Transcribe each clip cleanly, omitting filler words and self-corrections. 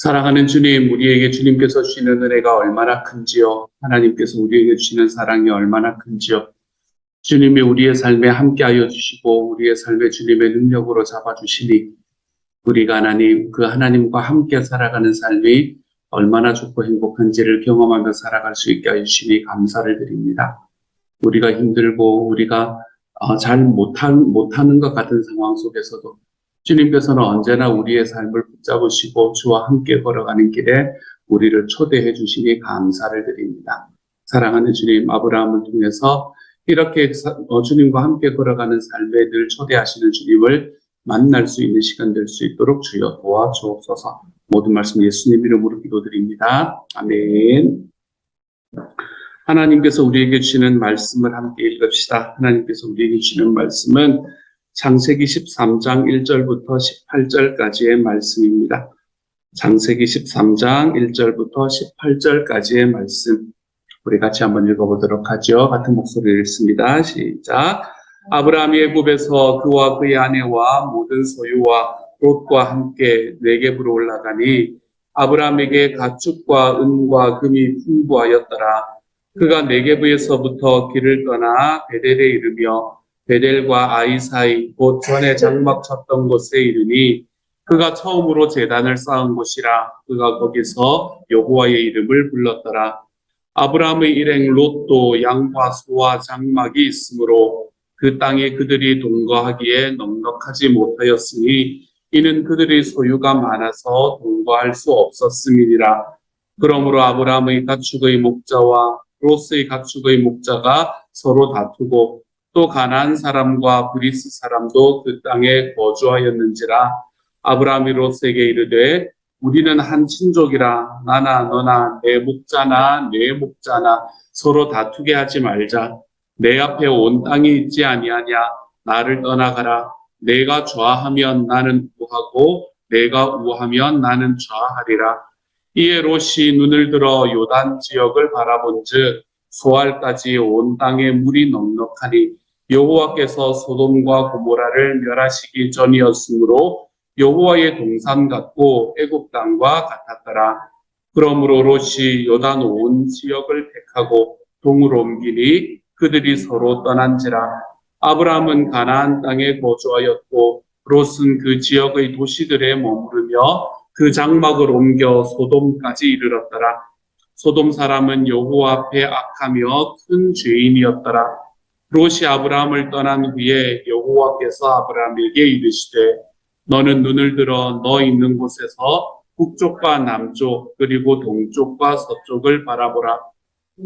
사랑하는 주님, 우리에게 주님께서 주시는 은혜가 얼마나 큰지요. 하나님께서 우리에게 주시는 사랑이 얼마나 큰지요. 주님이 우리의 삶에 함께하여 주시고 우리의 삶에 주님의 능력으로 잡아주시니 우리가 그 하나님과 함께 살아가는 삶이 얼마나 좋고 행복한지를 경험하며 살아갈 수 있게 해주시니 감사를 드립니다. 우리가 힘들고 우리가 잘 못하는 것 같은 상황 속에서도 주님께서는 언제나 우리의 삶을 붙잡으시고 주와 함께 걸어가는 길에 우리를 초대해 주시니 감사를 드립니다. 사랑하는 주님, 아브라함을 통해서 이렇게 주님과 함께 걸어가는 삶에 늘 초대하시는 주님을 만날 수 있는 시간 될 수 있도록 주여 도와주옵소서. 모든 말씀 예수님 이름으로 기도드립니다. 아멘. 하나님께서 우리에게 주시는 말씀을 함께 읽읍시다. 하나님께서 우리에게 주시는 말씀은 창세기 13장 1절부터 18절까지의 말씀입니다. 창세기 13장 1절부터 18절까지의 말씀. 우리 같이 한번 읽어보도록 하죠. 같은 목소리를 읽습니다. 시작. 아브라함이 애굽에서 그와 그의 아내와 모든 소유와 롯과 함께 네겝으로 올라가니 아브라함에게 가축과 은과 금이 풍부하였더라. 그가 네겝에서부터 길을 떠나 베델에 이르며 베델과 아이 사이 곧 전에 장막 쳤던 곳에 이르니 그가 처음으로 제단을 쌓은 곳이라. 그가 거기서 여호와의 이름을 불렀더라. 아브라함의 일행 롯도 양과 소와 장막이 있으므로 그 땅에 그들이 동거하기에 넉넉하지 못하였으니 이는 그들의 소유가 많아서 동거할 수 없었음이니라. 그러므로 아브라함의 가축의 목자와 롯의 가축의 목자가 서로 다투고 또 가나안 사람과 브리스 사람도 그 땅에 거주하였는지라. 아브라함이 롯에게 이르되 우리는 한 친족이라 나나 너나 내 목자나 내 목자나 서로 다투게 하지 말자. 내 앞에 온 땅이 있지 아니하냐. 나를 떠나가라. 내가 좌하면 나는 우하고 내가 우하면 나는 좌하리라. 이에 롯이 눈을 들어 요단 지역을 바라본즉 소알까지 온 땅에 물이 넉넉하니 여호와께서 소돔과 고모라를 멸하시기 전이었으므로 여호와의 동산 같고 애굽 땅과 같았더라. 그러므로 롯이 요단 온 지역을 택하고 동으로 옮기니 그들이 서로 떠난지라. 아브라함은 가나안 땅에 거주하였고 롯은 그 지역의 도시들에 머무르며 그 장막을 옮겨 소돔까지 이르렀더라. 소돔 사람은 여호와 앞에 악하며 큰 죄인이었더라. 롯이 아브라함을 떠난 후에 여호와께서 아브라함에게 이르시되 너는 눈을 들어 너 있는 곳에서 북쪽과 남쪽 그리고 동쪽과 서쪽을 바라보라.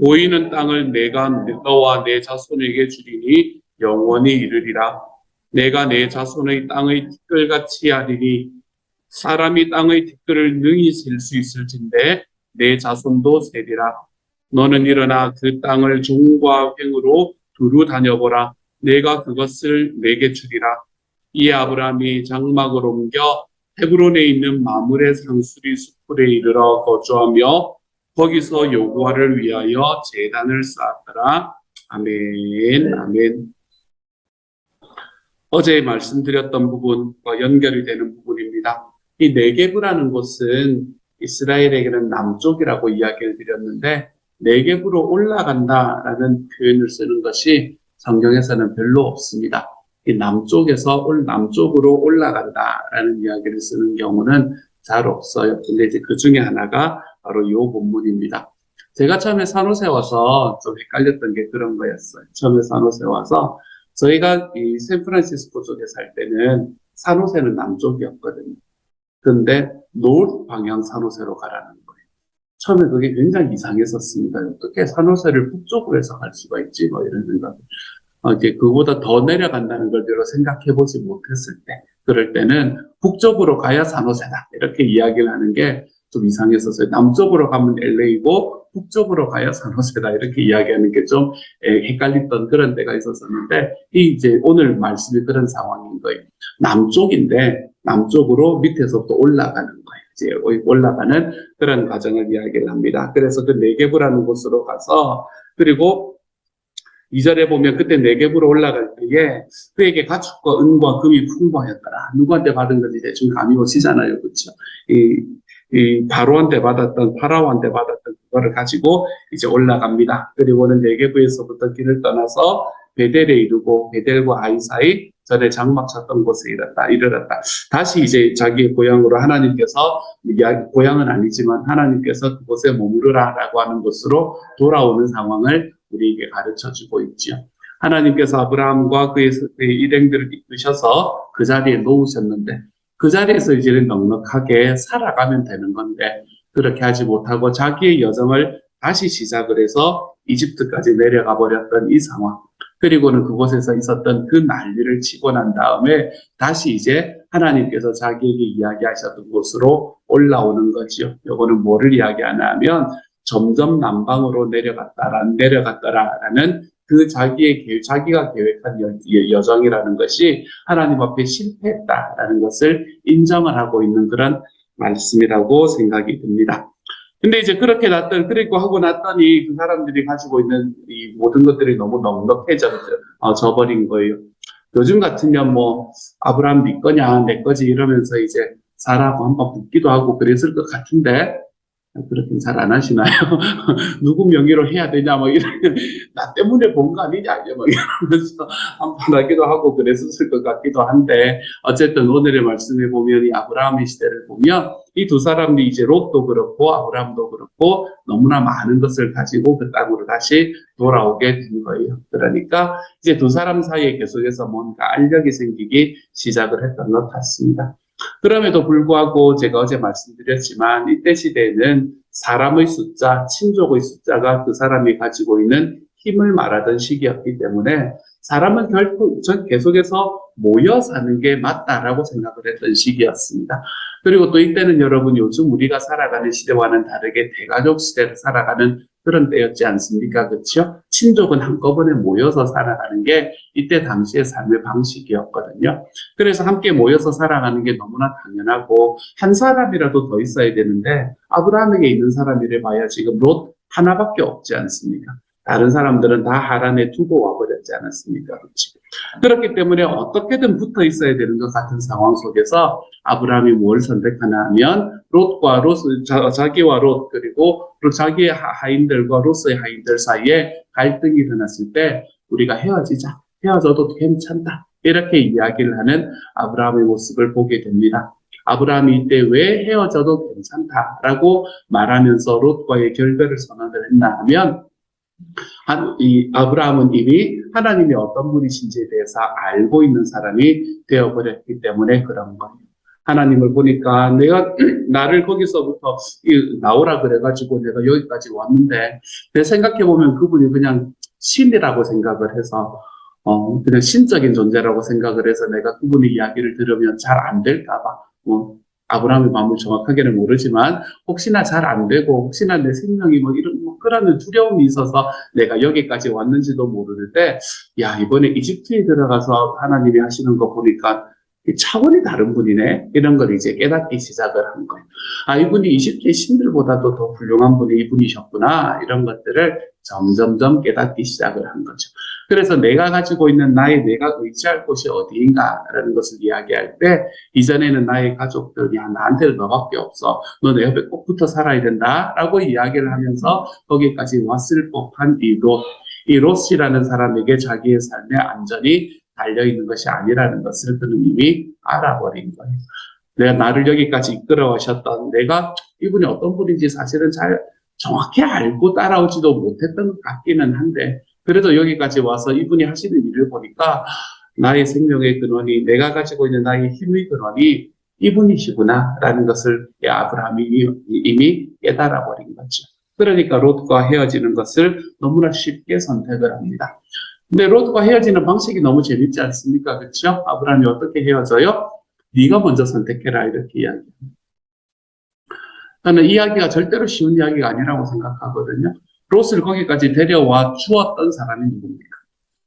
보이는 땅을 내가 너와 내 자손에게 주리니 영원히 이르리라. 내가 내 자손의 땅의 티끌같이 하리니 사람이 땅의 티끌을 능히 셀 수 있을진데 내 자손도 세리라. 너는 일어나 그 땅을 종과 횡으로 두루 다녀보라. 내가 그것을 내게 주리라. 이에 아브라함이 장막을 옮겨 헤브론에 있는 마므레 상수리 숲에 이르러 거주하며 거기서 여호와를 위하여 제단을 쌓았더라. 아멘. 아멘. 어제 말씀드렸던 부분과 연결이 되는 부분입니다. 이 네겝이라는 곳은 이스라엘에게는 남쪽이라고 이야기를 드렸는데 네겝으로 올라간다라는 표현을 쓰는 것이 성경에서는 별로 없습니다. 이 남쪽으로 올라간다라는 이야기를 쓰는 경우는 잘 없어요. 근데 이제 그 중에 하나가 바로 이 본문입니다. 제가 처음에 산호세 와서 좀 헷갈렸던 게 그런 거였어요. 처음에 산호세 와서 저희가 이 샌프란시스코 쪽에 살 때는 산호세는 남쪽이었거든요. 그런데 노르 방향 산호세로 가라는 거예요. 처음에 그게 굉장히 이상했었습니다. 어떻게 산호세를 북쪽으로 해서 갈 수가 있지? 뭐 이런 생각. 이제 그보다 더 내려간다는 걸 별로 생각해보지 못했을 때, 그럴 때는 북쪽으로 가야 산호세다. 이렇게 이야기를 하는 게 좀 이상했었어요. 남쪽으로 가면 LA고 북쪽으로 가야 산호세다. 이렇게 이야기하는 게 좀 헷갈렸던 그런 때가 있었었는데, 이제 오늘 말씀이 그런 상황인 거예요. 남쪽인데, 남쪽으로 밑에서부터 올라가는 거예요. 이제 올라가는 그런 과정을 이야기를 합니다. 그래서 그 네겝이라는 곳으로 가서, 그리고 2절에 보면 그때 네겝으로 올라갈 때에 그에게 가축과 은과 금이 풍부하였더라. 누구한테 받은 건지 대충 감이 오시잖아요. 그렇죠? 이 바로한테 받았던 파라오한테 받았던 그거를 가지고 이제 올라갑니다. 그리고는 네게부에서부터 길을 떠나서 베델에 이르고 베델과 아이 사이 전에 장막 쳤던 곳에 이르렀다. 다시 이제 자기의 고향으로 하나님께서 고향은 아니지만 하나님께서 그곳에 머무르라라고 하는 곳으로 돌아오는 상황을 우리에게 가르쳐주고 있죠. 하나님께서 아브라함과 그의 일행들을 이끄셔서 그 자리에 놓으셨는데 그 자리에서 이제는 넉넉하게 살아가면 되는 건데 그렇게 하지 못하고 자기의 여정을 다시 시작을 해서 이집트까지 내려가 버렸던 이 상황. 그리고는 그곳에서 있었던 그 난리를 치고 난 다음에 다시 이제 하나님께서 자기에게 이야기하셨던 곳으로 올라오는 거지요. 요거는 뭐를 이야기하냐 하면 점점 남방으로 내려갔더라라는 그 자기가 계획한 여정이라는 것이 하나님 앞에 실패했다라는 것을 인정을 하고 있는 그런 말씀이라고 생각이 듭니다. 근데 이제 그렇게 그리고 하고 났더니 그 사람들이 가지고 있는 이 모든 것들이 너무 넉넉해져 버린 거예요. 요즘 같으면 뭐 아브라함 네 거냐 내 거지 이러면서 이제 사라고 한번 묻기도 하고 그랬을 것 같은데 그렇게는 잘 안 하시나요? 누구 명의로 해야 되냐, 뭐, 나 때문에 본 거 아니냐, 막 이러면서 한번 하기도 하고 그랬었을 것 같기도 한데, 어쨌든 오늘의 말씀에 보면 이 아브라함의 시대를 보면 이 두 사람이 이제 롯도 그렇고 아브라함도 그렇고 너무나 많은 것을 가지고 그 땅으로 다시 돌아오게 된 거예요. 그러니까 이제 두 사람 사이에 계속해서 뭔가 알력이 생기기 시작을 했던 것 같습니다. 그럼에도 불구하고 제가 어제 말씀드렸지만 이때 시대에는 사람의 숫자, 친족의 숫자가 그 사람이 가지고 있는 힘을 말하던 시기였기 때문에 사람은 결코 계속해서 모여 사는 게 맞다라고 생각을 했던 시기였습니다. 그리고 또 이때는 여러분 요즘 우리가 살아가는 시대와는 다르게 대가족 시대를 살아가는 그런 때였지 않습니까? 그렇죠? 친족은 한꺼번에 모여서 살아가는 게 이때 당시의 삶의 방식이었거든요. 그래서 함께 모여서 살아가는 게 너무나 당연하고 한 사람이라도 더 있어야 되는데 아브라함에게 있는 사람이래 봐야 지금 롯 하나밖에 없지 않습니까? 다른 사람들은 다 하란에 두고 와버렸지 않았습니까? 그렇지? 그렇기 때문에 어떻게든 붙어 있어야 되는 것 같은 상황 속에서 아브라함이 뭘 선택하나 하면 자기와 롯 그리고 자기의 하인들과 롯의 하인들 사이에 갈등이 일어났을 때 우리가 헤어져도 괜찮다 이렇게 이야기를 하는 아브라함의 모습을 보게 됩니다. 아브라함이 이때 왜 헤어져도 괜찮다라고 말하면서 롯과의 결별을 선언을 했나 하면 이 아브라함은 이미 하나님이 어떤 분이신지에 대해서 알고 있는 사람이 되어버렸기 때문에 그런 거예요. 하나님을 보니까 나를 거기서부터 나오라 그래가지고 내가 여기까지 왔는데 내 생각해보면 그분이 그냥 신이라고 생각을 해서 그냥 신적인 존재라고 생각을 해서 내가 그분의 이야기를 들으면 잘 안 될까봐 아브라함의 마음을 정확하게는 모르지만 혹시나 잘 안 되고 혹시나 내 생명이 그런 두려움이 있어서 내가 여기까지 왔는지도 모르는데 이번에 이집트에 들어가서 하나님이 하시는 거 보니까 차원이 다른 분이네 이런 걸 이제 깨닫기 시작을 한 거예요. 이분이 이집트의 신들보다도 더 훌륭한 분이 이분이셨구나 이런 것들을 점점점 깨닫기 시작을 한 거죠. 그래서 내가 가지고 있는 내가 의지할 곳이 어디인가라는 것을 이야기할 때 이전에는 나의 가족들이 나한테는 너밖에 없어. 너 내 옆에 꼭 붙어 살아야 된다라고 이야기를 하면서 거기까지 왔을 법한 이 롯이라는 사람에게 자기의 삶의 안전이 달려있는 것이 아니라는 것을 그는 이미 알아버린 거예요. 나를 여기까지 이끌어 오셨던 내가 이분이 어떤 분인지 사실은 잘 정확히 알고 따라오지도 못했던 것 같기는 한데 그래도 여기까지 와서 이분이 하시는 일을 보니까 나의 생명의 근원이 내가 가지고 있는 나의 힘의 근원이 이분이시구나라는 것을 아브라함이 이미 깨달아 버린 거죠. 그러니까 롯과 헤어지는 것을 너무나 쉽게 선택을 합니다. 근데 롯과 헤어지는 방식이 너무 재밌지 않습니까? 그렇죠? 아브라함이 어떻게 헤어져요? 네가 먼저 선택해라 이렇게 이야기합니다. 저는 이야기가 절대로 쉬운 이야기가 아니라고 생각하거든요. 롯을 거기까지 데려와 주었던 사람이 누굽니까?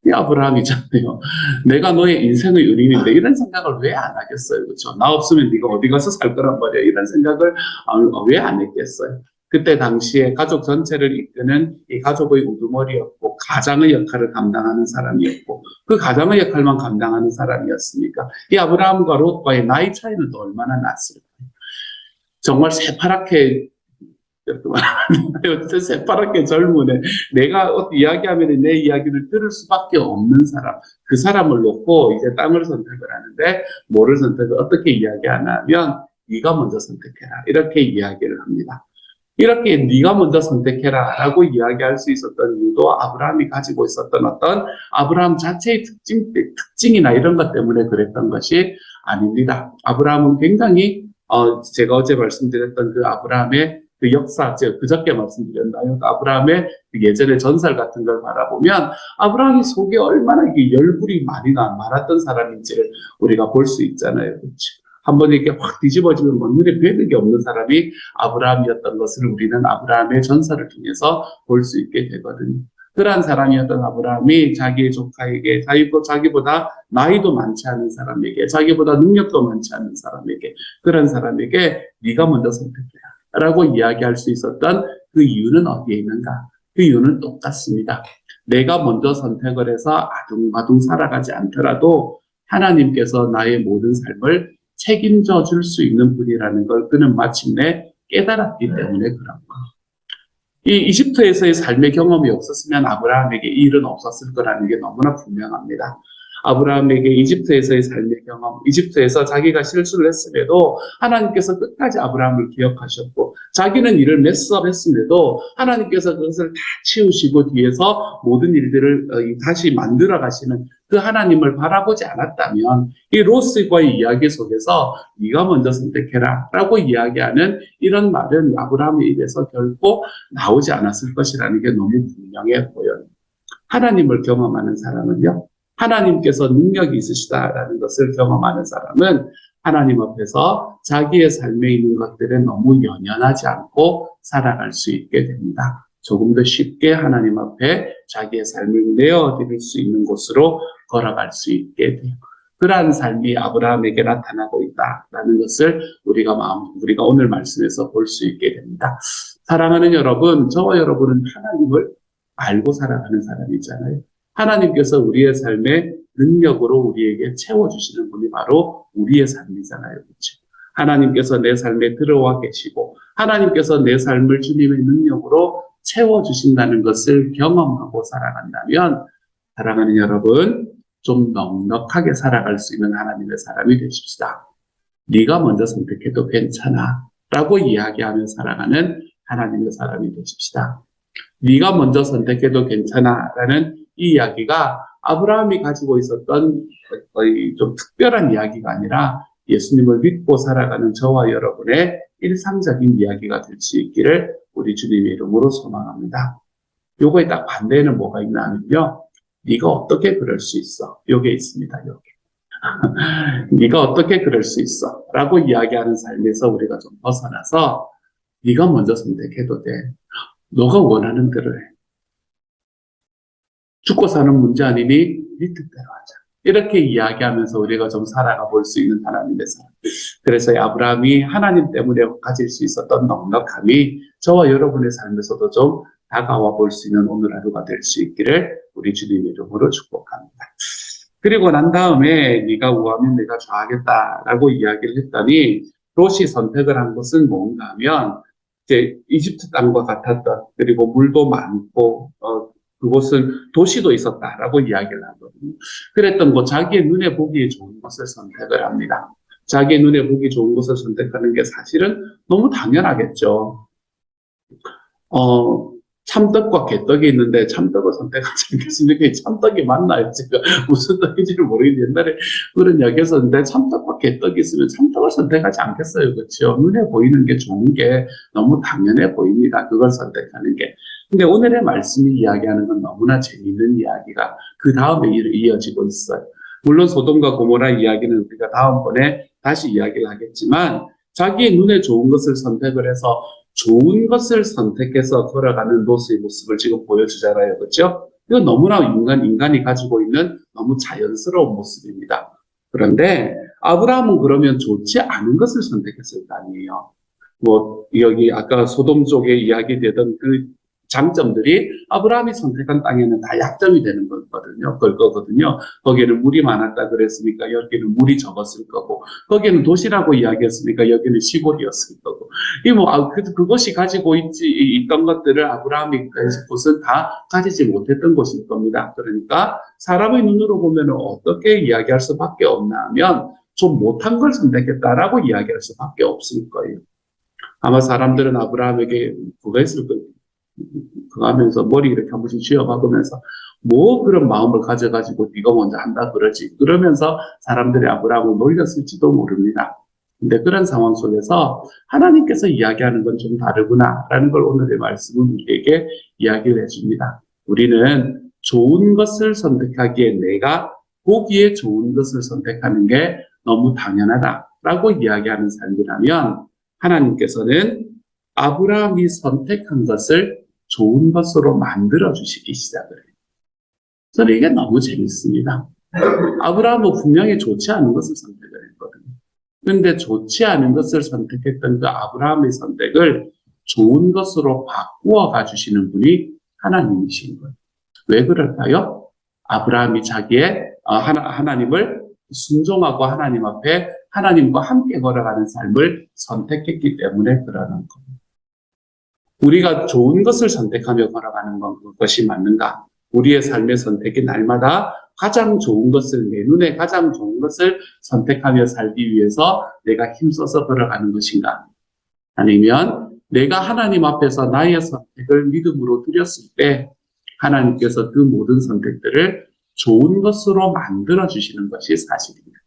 이 아브라함이잖아요. 내가 너의 인생의 은인인데 이런 생각을 왜 안 하겠어요? 그렇죠? 나 없으면 네가 어디 가서 살 거란 말이야. 이런 생각을 왜 안 했겠어요? 그때 당시에 가족 전체를 이끄는 이 가족의 우두머리였고 가장의 역할을 감당하는 사람이었고 그 가장의 역할만 감당하는 사람이었으니까 이 아브라함과 롯과의 나이 차이는 또 얼마나 났을까요? 정말 새파랗게 이렇게 새파랗게 젊은 애, 내가 이야기하면 내 이야기를 들을 수밖에 없는 사람, 그 사람을 놓고 이제 땅을 선택을 하는데 뭐를 선택을 어떻게 이야기하냐면 네가 먼저 선택해라 이렇게 이야기를 합니다. 이렇게 네가 먼저 선택해라 라고 이야기할 수 있었던 이유도 아브라함이 가지고 있었던 어떤 아브라함 자체의 특징이나 이런 것 때문에 그랬던 것이 아닙니다. 아브라함은 굉장히 제가 어제 말씀드렸던 그 아브라함의 그 역사, 제가 그저께 말씀드렸나요? 아브라함의 그 예전의 전설 같은 걸 바라보면 아브라함이 속에 얼마나 열불이 많았던 사람인지를 우리가 볼 수 있잖아요. 그렇죠? 한번 이렇게 확 뒤집어지면 눈에 뵈는 게 없는 사람이 아브라함이었던 것을 우리는 아브라함의 전설을 통해서 볼 수 있게 되거든요. 그러한 사람이었던 아브라함이 자기의 조카에게, 자기보다 나이도 많지 않은 사람에게, 자기보다 능력도 많지 않은 사람에게, 그런 사람에게 네가 먼저 선택해라 라고 이야기할 수 있었던 그 이유는 어디에 있는가? 그 이유는 똑같습니다. 내가 먼저 선택을 해서 아둥바둥 살아가지 않더라도 하나님께서 나의 모든 삶을 책임져 줄 수 있는 분이라는 걸 그는 마침내 깨달았기 때문에 그런 거. 이 이집트에서의 삶의 경험이 없었으면 아브라함에게 이 일은 없었을 거라는 게 너무나 분명합니다. 아브라함에게 이집트에서의 삶의 경험, 이집트에서 자기가 실수를 했음에도 하나님께서 끝까지 아브라함을 기억하셨고 자기는 일을 메스업했음에도 하나님께서 그것을 다 치우시고 뒤에서 모든 일들을 다시 만들어 가시는 그 하나님을 바라보지 않았다면 이 롯과의 이야기 속에서 네가 먼저 선택해라 라고 이야기하는 이런 말은 아브라함의 입에서 결코 나오지 않았을 것이라는 게 너무 분명해 보여요. 하나님을 경험하는 사람은요, 하나님께서 능력이 있으시다라는 것을 경험하는 사람은 하나님 앞에서 자기의 삶에 있는 것들에 너무 연연하지 않고 살아갈 수 있게 됩니다. 조금 더 쉽게 하나님 앞에 자기의 삶을 내어드릴 수 있는 곳으로 걸어갈 수 있게 돼요. 그러한 삶이 아브라함에게 나타나고 있다라는 것을 우리가 오늘 말씀에서 볼 수 있게 됩니다. 사랑하는 여러분, 저와 여러분은 하나님을 알고 살아가는 사람이잖아요. 하나님께서 우리의 삶의 능력으로 우리에게 채워주시는 분이 바로 우리의 삶이잖아요. 그렇죠? 하나님께서 내 삶에 들어와 계시고 하나님께서 내 삶을 주님의 능력으로 채워주신다는 것을 경험하고 살아간다면 사랑하는 여러분, 좀 넉넉하게 살아갈 수 있는 하나님의 사람이 되십시다. 네가 먼저 선택해도 괜찮아 라고 이야기하며 살아가는 하나님의 사람이 되십시다. 네가 먼저 선택해도 괜찮아 라는 이 이야기가 아브라함이 가지고 있었던 거의 좀 특별한 이야기가 아니라 예수님을 믿고 살아가는 저와 여러분의 일상적인 이야기가 될 수 있기를 우리 주님의 이름으로 소망합니다. 요거에 딱 반대는 뭐가 있나 하면요. 네가 어떻게 그럴 수 있어? 요게 있습니다. 요게. 네가 어떻게 그럴 수 있어? 라고 이야기하는 삶에서 우리가 좀 벗어나서 네가 먼저 선택해도 돼. 너가 원하는 대로 해. 죽고 사는 문제 아니니 네 뜻대로 하자. 이렇게 이야기하면서 우리가 좀 살아가 볼 수 있는 하나님의 사람. 그래서 아브라함이 하나님 때문에 가질 수 있었던 넉넉함이 저와 여러분의 삶에서도 좀 다가와 볼 수 있는 오늘 하루가 될 수 있기를 우리 주님의 이름으로 축복합니다. 그리고 난 다음에 네가 우하면 내가 좌하겠다라고 이야기를 했더니 롯이 선택을 한 것은 뭔가 하면 이제 이집트 땅과 같았던 그리고 물도 많고 그곳은 도시도 있었다라고 이야기를 하거든요. 그랬던 자기의 눈에 보기에 좋은 것을 선택을 합니다. 자기의 눈에 보기 좋은 것을 선택하는 게 사실은 너무 당연하겠죠. 참떡과 개떡이 있는데 참떡을 선택하지 않겠습니까? 참떡이 맞나요? 지금 무슨 떡인지를 모르겠는데 옛날에 그런 이야기 했었는데 참떡과 개떡이 있으면 참떡을 선택하지 않겠어요? 그렇죠? 눈에 보이는 게 좋은 게 너무 당연해 보입니다. 그걸 선택하는 게. 근데 오늘의 말씀이 이야기하는 건 너무나 재미있는 이야기가 그 다음에 이어지고 있어요. 물론 소돔과 고모라 이야기는 우리가 다음번에 다시 이야기를 하겠지만 자기의 눈에 좋은 것을 선택을 해서 좋은 것을 선택해서 걸어가는 롯의 모습을 지금 보여주잖아요. 그렇죠? 이건 너무나 인간이 가지고 있는 너무 자연스러운 모습입니다. 그런데 아브라함은 그러면 좋지 않은 것을 선택했을 거 아니에요. 여기 아까 소돔 쪽에 이야기되던 그 장점들이 아브라함이 선택한 땅에는 다 약점이 되는 거거든요. 거기에는 물이 많았다 그랬으니까 여기는 물이 적었을 거고, 거기에는 도시라고 이야기했으니까 여기는 시골이었을 거고, 그것이 가지고 있던 것들을 아브라함이 그것은 다 가지지 못했던 것일 겁니다. 그러니까 사람의 눈으로 보면 어떻게 이야기할 수밖에 없나 하면 좀 못한 걸 선택했다라고 이야기할 수밖에 없을 거예요. 아마 사람들은 아브라함에게 그거 했을 거예요. 그거 하면서 머리 이렇게 한 번씩 쥐어박으면서 뭐 그런 마음을 가져가지고 네가 먼저 한다 그러지. 그러면서 사람들이 아브라함을 놀렸을지도 모릅니다. 근데 그런 상황 속에서 하나님께서 이야기하는 건 좀 다르구나라는 걸 오늘의 말씀은 우리에게 이야기를 해줍니다. 우리는 좋은 것을 선택하기에 내가 보기에 좋은 것을 선택하는 게 너무 당연하다라고 이야기하는 삶이라면 하나님께서는 아브라함이 선택한 것을 좋은 것으로 만들어 주시기 시작을 해요. 저는 이게 너무 재밌습니다. 아브라함은 분명히 좋지 않은 것을 선택을 했거든요. 그런데 좋지 않은 것을 선택했던 그 아브라함의 선택을 좋은 것으로 바꾸어 가주시는 분이 하나님이신 거예요. 왜 그럴까요? 아브라함이 하나님을 순종하고 하나님 앞에 하나님과 함께 걸어가는 삶을 선택했기 때문에 그러는 겁니다. 우리가 좋은 것을 선택하며 걸어가는 것이 맞는가? 우리의 삶의 선택이 날마다 가장 좋은 것을, 내 눈에 가장 좋은 것을 선택하며 살기 위해서 내가 힘써서 걸어가는 것인가? 아니면 내가 하나님 앞에서 나의 선택을 믿음으로 드렸을 때 하나님께서 그 모든 선택들을 좋은 것으로 만들어 주시는 것이 사실입니다.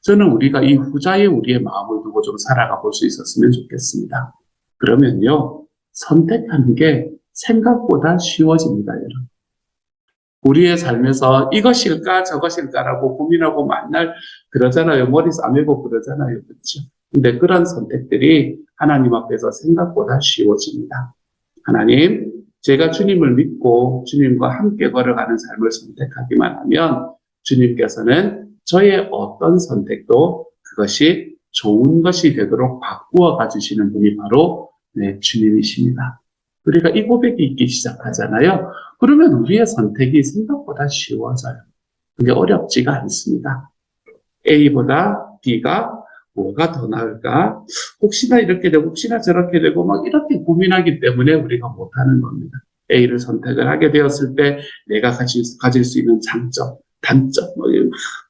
저는 우리가 이 후자에 우리의 마음을 두고 좀 살아가 볼 수 있었으면 좋겠습니다. 그러면요, 선택하는 게 생각보다 쉬워집니다, 여러분. 우리의 삶에서 이것일까 저것일까라고 고민하고 맨날 그러잖아요. 머리 싸매고 그러잖아요. 그렇죠? 근데 그런 선택들이 하나님 앞에서 생각보다 쉬워집니다. 하나님, 제가 주님을 믿고 주님과 함께 걸어가는 삶을 선택하기만 하면 주님께서는 저의 어떤 선택도 그것이 좋은 것이 되도록 바꾸어 가주시는 분이 바로 주님이십니다. 우리가 이 고백이 있기 시작하잖아요. 그러면 우리의 선택이 생각보다 쉬워져요. 그게 어렵지가 않습니다. A보다 B가 뭐가 더 나을까? 혹시나 이렇게 되고 혹시나 저렇게 되고 막 이렇게 고민하기 때문에 우리가 못하는 겁니다. A를 선택을 하게 되었을 때 내가 가질 수 있는 장점, 단점 막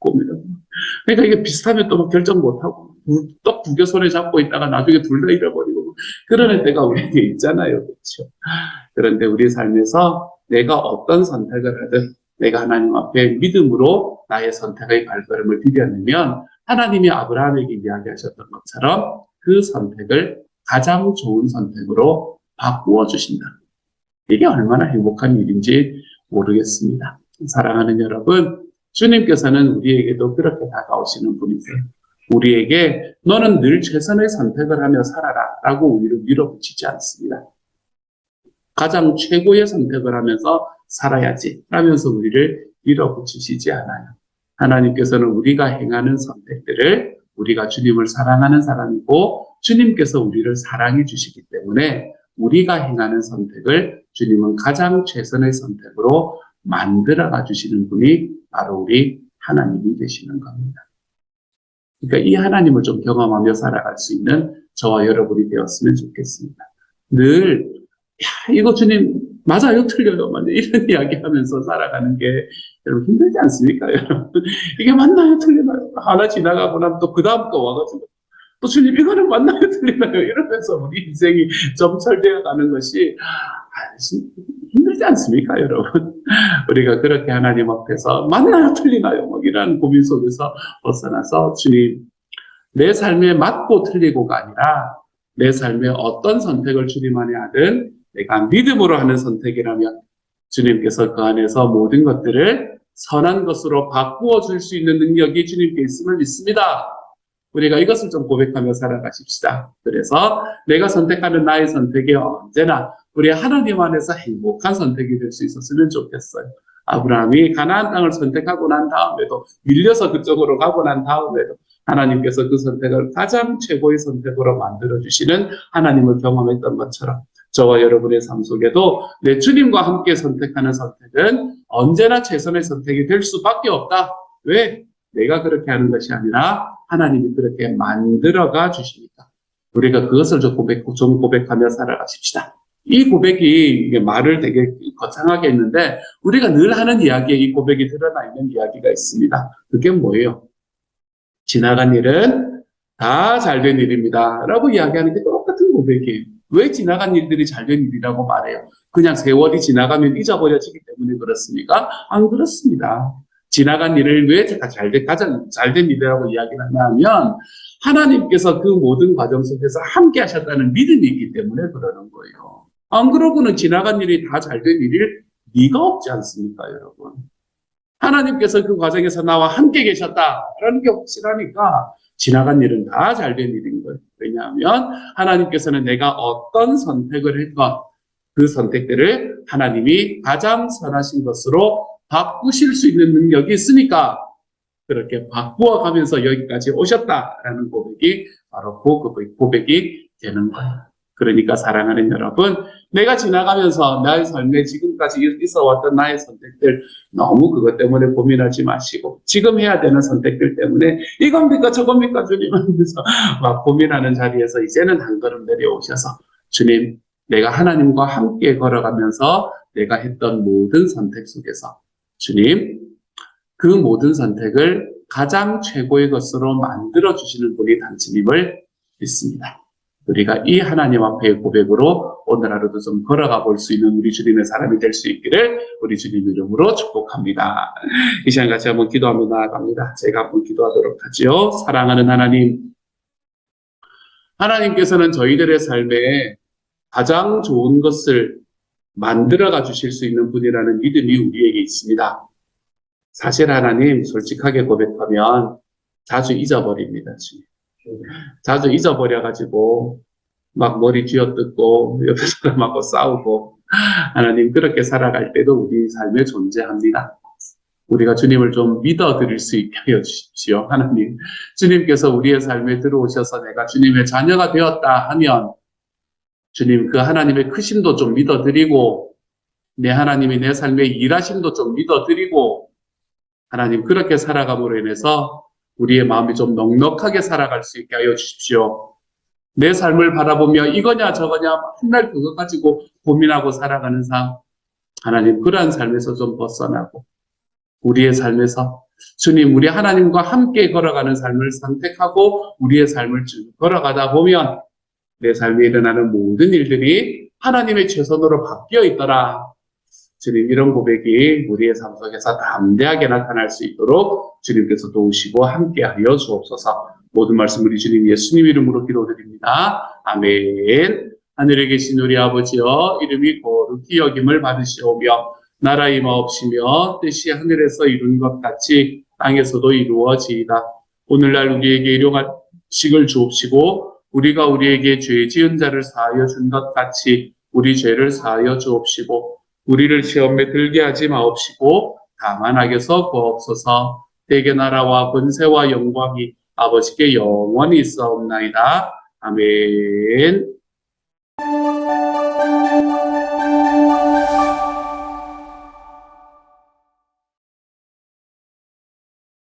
고민하고 그러니까 이게 비슷하면 또 결정 못하고 떡 두 개 손에 잡고 있다가 나중에 둘 다 잃어버리고 그러는 때가 우리에게 있잖아요. 그렇죠? 그런데 우리 삶에서 내가 어떤 선택을 하든 내가 하나님 앞에 믿음으로 나의 선택의 발걸음을 디뎌내면 하나님이 아브라함에게 이야기하셨던 것처럼 그 선택을 가장 좋은 선택으로 바꾸어 주신다. 이게 얼마나 행복한 일인지 모르겠습니다. 사랑하는 여러분, 주님께서는 우리에게도 그렇게 다가오시는 분이세요. 우리에게 너는 늘 최선의 선택을 하며 살아라 라고 우리를 밀어붙이지 않습니다. 가장 최고의 선택을 하면서 살아야지 라면서 우리를 밀어붙이시지 않아요. 하나님께서는 우리가 행하는 선택들을 우리가 주님을 사랑하는 사람이고 주님께서 우리를 사랑해 주시기 때문에 우리가 행하는 선택을 주님은 가장 최선의 선택으로 만들어가 주시는 분이 바로 우리 하나님이 되시는 겁니다. 그러니까 이 하나님을 좀 경험하며 살아갈 수 있는 저와 여러분이 되었으면 좋겠습니다. 늘 이거 주님 맞아요 틀려요 이런 이야기하면서 살아가는 게 여러분 힘들지 않습니까? 여러분 이게 맞나요 틀리나요? 하나 지나가고 나면 또 그 다음 거 와가지고 또 주님 이거는 맞나요 틀리나요? 이러면서 우리 인생이 점철되어 가는 것이 힘들지 않습니까, 여러분? 우리가 그렇게 하나님 앞에서 맞나요 틀리나요? 이런 고민 속에서 벗어나서 주님 내 삶에 맞고 틀리고가 아니라 내 삶에 어떤 선택을 주님 안에 하든 내가 믿음으로 하는 선택이라면 주님께서 그 안에서 모든 것들을 선한 것으로 바꾸어 줄 수 있는 능력이 주님께 있음을 믿습니다. 우리가 이것을 좀 고백하며 살아가십시다. 그래서 내가 선택하는 나의 선택이 언제나 우리 하나님 안에서 행복한 선택이 될 수 있었으면 좋겠어요. 아브라함이 가나안 땅을 선택하고 난 다음에도 밀려서 그쪽으로 가고 난 다음에도 하나님께서 그 선택을 가장 최고의 선택으로 만들어주시는 하나님을 경험했던 것처럼 저와 여러분의 삶 속에도 내 주님과 함께 선택하는 선택은 언제나 최선의 선택이 될 수밖에 없다. 왜? 내가 그렇게 하는 것이 아니라 하나님이 그렇게 만들어가 주시니까. 우리가 그것을 좀 고백하며 살아가십시다. 이 고백이 이게 말을 되게 거창하게 했는데 우리가 늘 하는 이야기에 이 고백이 드러나 있는 이야기가 있습니다. 그게 뭐예요? 지나간 일은 다 잘된 일입니다. 라고 이야기하는 게 똑같은 고백이에요. 왜 지나간 일들이 잘된 일이라고 말해요? 그냥 세월이 지나가면 잊어버려지기 때문에 그렇습니까? 안 그렇습니다. 지나간 일을 왜 가장 잘된 일이라고 이야기를 하냐면 하나님께서 그 모든 과정 속에서 함께 하셨다는 믿음이 있기 때문에 그러는 거예요. 안 그러고는 지나간 일이 다 잘된 일일 리가 없지 않습니까, 여러분? 하나님께서 그 과정에서 나와 함께 계셨다라는 게 확실하니까 지나간 일은 다 잘된 일인 거예요. 왜냐하면 하나님께서는 내가 어떤 선택을 했건 그 선택들을 하나님이 가장 선하신 것으로 바꾸실 수 있는 능력이 있으니까 그렇게 바꾸어 가면서 여기까지 오셨다라는 고백이 바로 그 고백이 되는 거예요. 그러니까 사랑하는 여러분, 내가 지나가면서 나의 삶에 지금까지 있어왔던 나의 선택들 너무 그것 때문에 고민하지 마시고 지금 해야 되는 선택들 때문에 이겁니까 저겁니까 주님 하면서 막 고민하는 자리에서 이제는 한 걸음 내려오셔서 주님, 내가 하나님과 함께 걸어가면서 내가 했던 모든 선택 속에서 주님, 그 모든 선택을 가장 최고의 것으로 만들어주시는 분이 당신임을 믿습니다. 우리가 이 하나님 앞의 고백으로 오늘 하루도 좀 걸어가 볼 수 있는 우리 주님의 사람이 될 수 있기를 우리 주님 이름으로 축복합니다. 이 시간 같이 한번 기도하며 나아갑니다. 제가 한번 기도하도록 하죠. 사랑하는 하나님, 하나님께서는 저희들의 삶에 가장 좋은 것을 만들어가 주실 수 있는 분이라는 믿음이 우리에게 있습니다. 사실 하나님 솔직하게 고백하면 자주 잊어버립니다. 주님. 자주 잊어버려가지고 막 머리 쥐어뜯고 옆에 사람하고 싸우고 하나님 그렇게 살아갈 때도 우리 삶에 존재합니다. 우리가 주님을 좀 믿어드릴 수 있게 하여 주십시오. 하나님, 주님께서 우리의 삶에 들어오셔서 내가 주님의 자녀가 되었다 하면 주님 그 하나님의 크심도 좀 믿어드리고 내 하나님이 내 삶의 일하심도 좀 믿어드리고 하나님 그렇게 살아감으로 인해서 우리의 마음이 좀 넉넉하게 살아갈 수 있게 하여 주십시오. 내 삶을 바라보며 이거냐 저거냐 맨날 그거 가지고 고민하고 살아가는 삶, 하나님 그러한 삶에서 좀 벗어나고 우리의 삶에서 주님 우리 하나님과 함께 걸어가는 삶을 선택하고 우리의 삶을 쭉 걸어가다 보면 내 삶에 일어나는 모든 일들이 하나님의 최선으로 바뀌어 있더라. 주님 이런 고백이 우리의 삶 속에서 담대하게 나타날 수 있도록 주님께서 도우시고 함께하여 주옵소서. 모든 말씀 우리 주님 예수님 이름으로 기도드립니다. 아멘. 하늘에 계신 우리 아버지여 이름이 거룩히 여김을 받으시오며 나라 임하옵시며 뜻이 하늘에서 이룬 것 같이 땅에서도 이루어지이다. 오늘날 우리에게 일용할 식을 주옵시고 우리가 우리에게 죄 지은 자를 사하여 준 것 같이 우리 죄를 사하여 주옵시고 우리를 시험에 들게 하지 마옵시고 다만 악에서 구하옵소서. 대개 나라와 권세와 영광이 아버지께 영원히 있사옵나이다. 아멘.